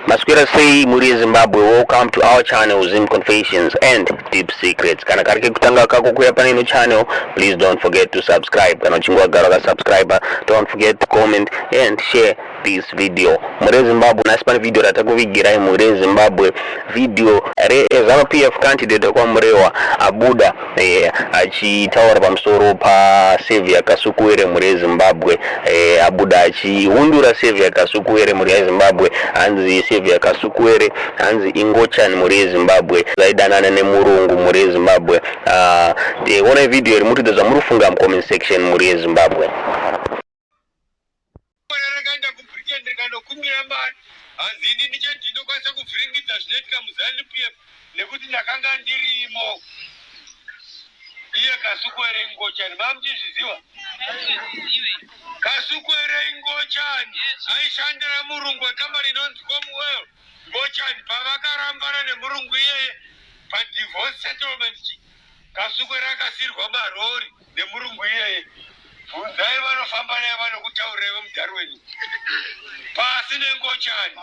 Masquera say muri Zimbabwe, welcome to our channel Zim Confessions and Deep Secrets. Kana karike kutanga kako kuya panino channel, please don't forget to subscribe. Kana chingwa garaga subscriber, don't forget to comment and share this video. Muri Zimbabwe naspana video ratakuvigira muri Zimbabwe video re zama PF candidate kwa mrewa Abuda achitaura pamusoro pa Sevia Kasukuwere muri Zimbabwe. Abuda achihundura Sevia Kasukuwere muri Zimbabwe. Hanzi Sevia Kasukuwere, Hanzi Ingochani muri Zimbabwe, Anodanana Nevarungu muri Zimbabwe. One video iri mutidza murufunga mu comment section muri Zimbabwe. Hanzi ndinokwanisa kuvhiringidza zvinoitika muZANU-PF nekuti ndakanga ndirimo. Iye Kasukuwere Ingochani mamuchizviziva? Kasukuwere Ingochani aishandira murungu wekambani inonzi Commonwealth Ingochani pavakarambana nemurungu iyeye padivorce settlement. Kasukuwere akasirwa marori nemurungu iyeye. Bvunzai vanofamba naye vanokutaurirevo muDarwin. Pasi neNgochani.